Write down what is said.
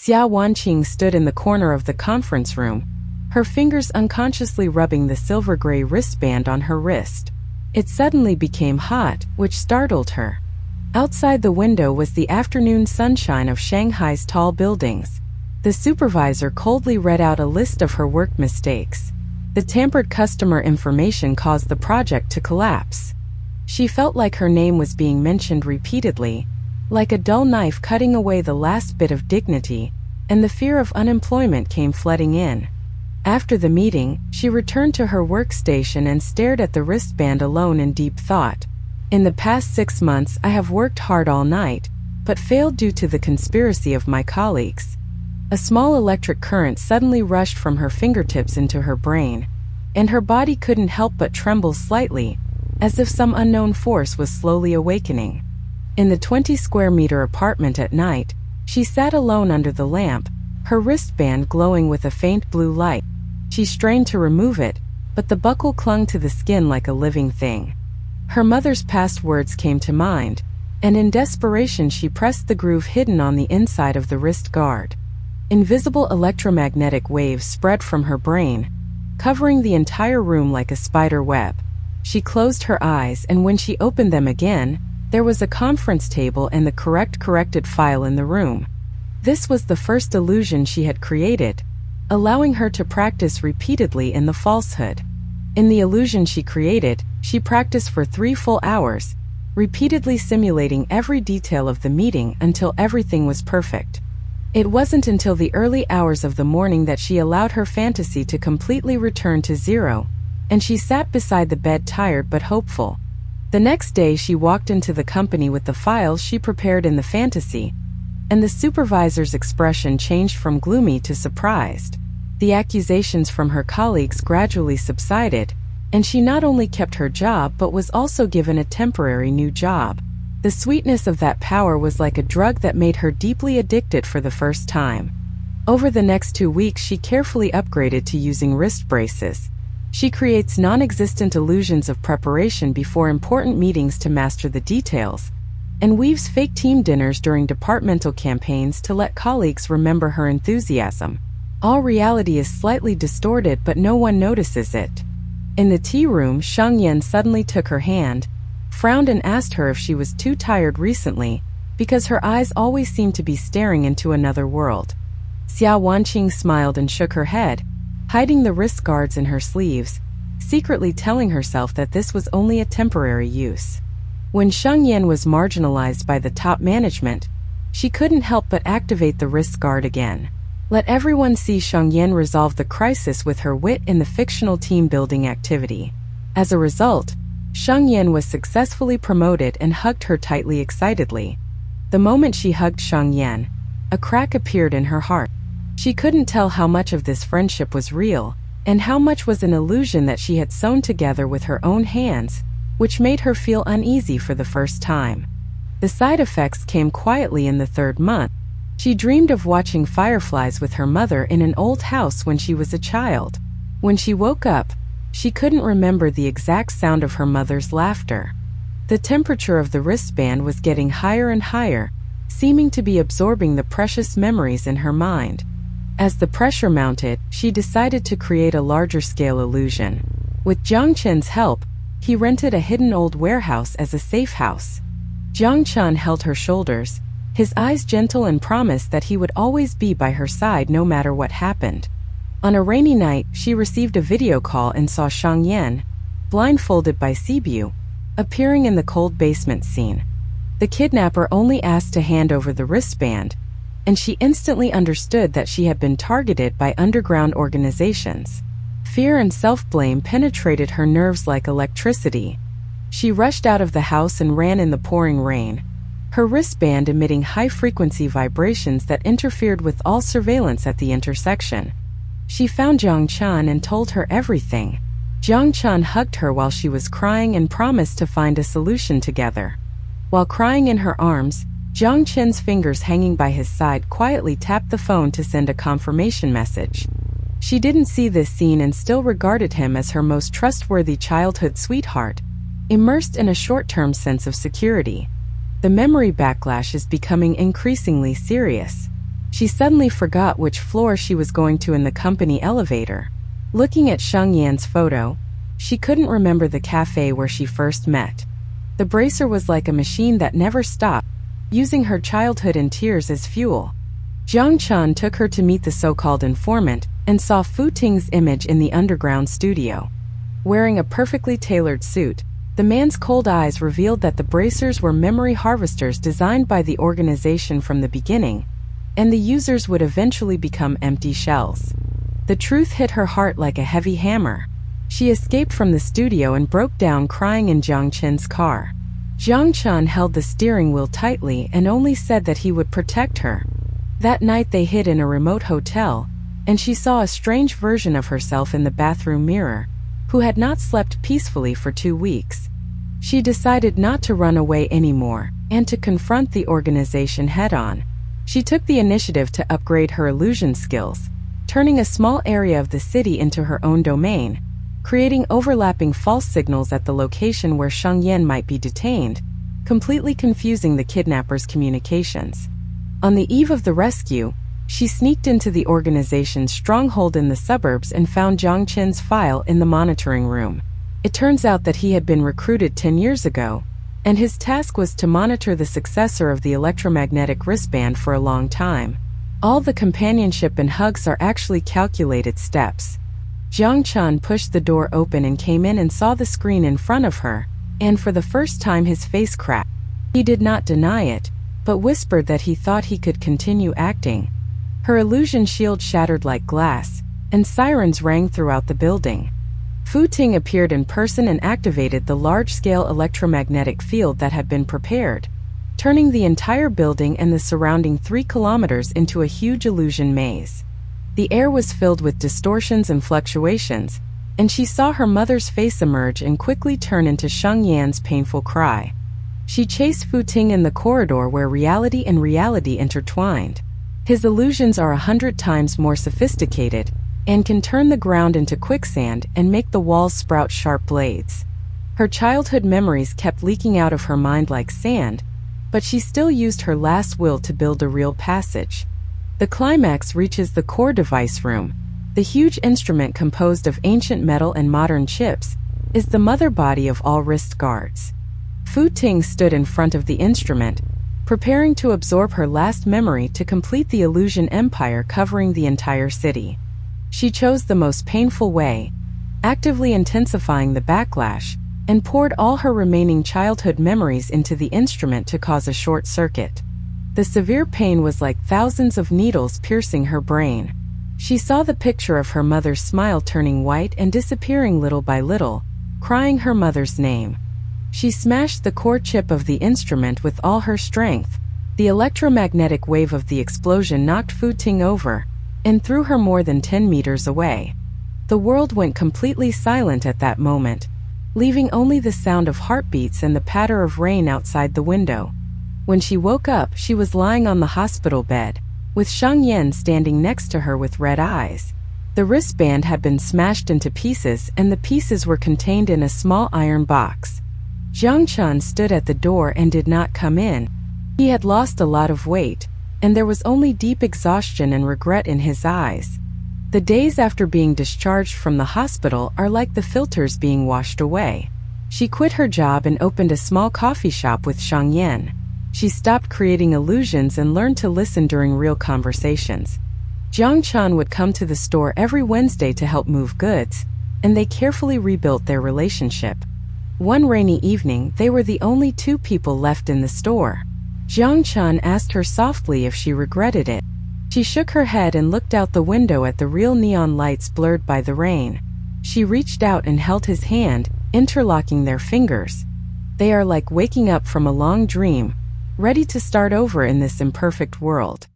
Xia Wanqing stood in the corner of the conference room, her fingers unconsciously rubbing the silver-gray wristband on her wrist. It suddenly became hot, which startled her. Outside the window was the afternoon sunshine of Shanghai's tall buildings. The supervisor coldly read out a list of her work mistakes. The tampered customer information caused the project to collapse. She felt like her name was being mentioned repeatedly, like a dull knife cutting away the last bit of dignity, and the fear of unemployment came flooding in. After the meeting, she returned to her workstation and stared at the wristband alone in deep thought. In the past 6 months, I have worked hard all night, but failed due to the conspiracy of my colleagues. A small electric current suddenly rushed from her fingertips into her brain, and her body couldn't help but tremble slightly, as if some unknown force was slowly awakening. In the 20-square-meter apartment at night, she sat alone under the lamp, her wristband glowing with a faint blue light. She strained to remove it, but the buckle clung to the skin like a living thing. Her mother's past words came to mind, and in desperation she pressed the groove hidden on the inside of the wrist guard. Invisible electromagnetic waves spread from her brain, covering the entire room like a spider web. She closed her eyes, and when she opened them again, there was a conference table and the corrected file in the room. This was the first illusion she had created, allowing her to practice repeatedly in the falsehood. In the illusion she created, she practiced for 3 full hours, repeatedly simulating every detail of the meeting until everything was perfect. It wasn't until the early hours of the morning that she allowed her fantasy to completely return to zero, and she sat beside the bed tired but hopeful. The next day she walked into the company with the files she prepared in the fantasy, and the supervisor's expression changed from gloomy to surprised. The accusations from her colleagues gradually subsided, and she not only kept her job but was also given a temporary new job. The sweetness of that power was like a drug that made her deeply addicted for the first time. Over the next 2 weeks she carefully upgraded to using wrist braces. She creates non-existent illusions of preparation before important meetings to master the details, and weaves fake team dinners during departmental campaigns to let colleagues remember her enthusiasm. All reality is slightly distorted, but no one notices it. In the tea room, Sheng Yan suddenly took her hand, frowned and asked her if she was too tired recently, because her eyes always seemed to be staring into another world. Xia Wanqing smiled and shook her head, hiding the wrist guards in her sleeves, secretly telling herself that this was only a temporary use. When Sheng Yan was marginalized by the top management, she couldn't help but activate the wrist guard again. Let everyone see Sheng Yan resolve the crisis with her wit in the fictional team-building activity. As a result, Sheng Yan was successfully promoted and hugged her tightly excitedly. The moment she hugged Sheng Yan, a crack appeared in her heart. She couldn't tell how much of this friendship was real, and how much was an illusion that she had sewn together with her own hands, which made her feel uneasy for the first time. The side effects came quietly in the 3rd month. She dreamed of watching fireflies with her mother in an old house when she was a child. When she woke up, she couldn't remember the exact sound of her mother's laughter. The temperature of the wristband was getting higher and higher, seeming to be absorbing the precious memories in her mind. As the pressure mounted, she decided to create a larger-scale illusion. With Jiang Chen's help, he rented a hidden old warehouse as a safe house. Jiang Chen held her shoulders, his eyes gentle, and promised that he would always be by her side no matter what happened. On a rainy night, she received a video call and saw Sheng Yan, blindfolded by Sibu, appearing in the cold basement scene. The kidnapper only asked to hand over the wristband, and she instantly understood that she had been targeted by underground organizations. Fear and self-blame penetrated her nerves like electricity. She rushed out of the house and ran in the pouring rain, her wristband emitting high-frequency vibrations that interfered with all surveillance at the intersection. She found Jiang Chen and told her everything. Jiang Chen hugged her while she was crying and promised to find a solution together. While crying in her arms, Jiang Chen's fingers hanging by his side quietly tapped the phone to send a confirmation message. She didn't see this scene and still regarded him as her most trustworthy childhood sweetheart, immersed in a short-term sense of security. The memory backlash is becoming increasingly serious. She suddenly forgot which floor she was going to in the company elevator. Looking at Xiang Yan's photo, she couldn't remember the cafe where she first met. The bracer was like a machine that never stopped, using her childhood and tears as fuel. Jiang Chen took her to meet the so-called informant and saw Fu Ting's image in the underground studio. Wearing a perfectly tailored suit, the man's cold eyes revealed that the bracers were memory harvesters designed by the organization from the beginning, and the users would eventually become empty shells. The truth hit her heart like a heavy hammer. She escaped from the studio and broke down crying in Jiang Chen's car. Jiang Chen held the steering wheel tightly and only said that he would protect her. That night they hid in a remote hotel, and she saw a strange version of herself in the bathroom mirror, who had not slept peacefully for 2 weeks. She decided not to run away anymore and to confront the organization head-on. She took the initiative to upgrade her illusion skills, turning a small area of the city into her own domain, creating overlapping false signals at the location where Xiang Yan might be detained, completely confusing the kidnapper's communications. On the eve of the rescue, she sneaked into the organization's stronghold in the suburbs and found Jiang Chen's file in the monitoring room. It turns out that he had been recruited 10 years ago, and his task was to monitor the successor of the electromagnetic wristband for a long time. All the companionship and hugs are actually calculated steps. Jiang Chen pushed the door open and came in and saw the screen in front of her, and for the first time his face cracked. He did not deny it, but whispered that he thought he could continue acting. Her illusion shield shattered like glass, and sirens rang throughout the building. Fu Ting appeared in person and activated the large-scale electromagnetic field that had been prepared, turning the entire building and the surrounding 3 kilometers into a huge illusion maze. The air was filled with distortions and fluctuations, and she saw her mother's face emerge and quickly turn into Xiang Yan's painful cry. She chased Fu Ting in the corridor where reality and reality intertwined. His illusions are 100 times more sophisticated and can turn the ground into quicksand and make the walls sprout sharp blades. Her childhood memories kept leaking out of her mind like sand, but she still used her last will to build a real passage. The climax reaches the core device room. The huge instrument composed of ancient metal and modern chips is the mother body of all wrist guards. Fu Ting stood in front of the instrument, preparing to absorb her last memory to complete the illusion empire covering the entire city. She chose the most painful way, actively intensifying the backlash, and poured all her remaining childhood memories into the instrument to cause a short circuit. The severe pain was like thousands of needles piercing her brain. She saw the picture of her mother's smile turning white and disappearing little by little, crying her mother's name. She smashed the core chip of the instrument with all her strength. The electromagnetic wave of the explosion knocked Fu Ting over and threw her more than 10 meters away. The world went completely silent at that moment, leaving only the sound of heartbeats and the patter of rain outside the window. When she woke up, she was lying on the hospital bed, with Xiang Yan standing next to her with red eyes. The wristband had been smashed into pieces, and the pieces were contained in a small iron box. Jiang Chen stood at the door and did not come in. He had lost a lot of weight, and there was only deep exhaustion and regret in his eyes. The days after being discharged from the hospital are like the filters being washed away. She quit her job and opened a small coffee shop with Xiang Yan. She stopped creating illusions and learned to listen during real conversations. Jiang Chen would come to the store every Wednesday to help move goods, and they carefully rebuilt their relationship. One rainy evening, they were the only 2 people left in the store. Jiang Chen asked her softly if she regretted it. She shook her head and looked out the window at the real neon lights blurred by the rain. She reached out and held his hand, interlocking their fingers. They are like waking up from a long dream, ready to start over in this imperfect world.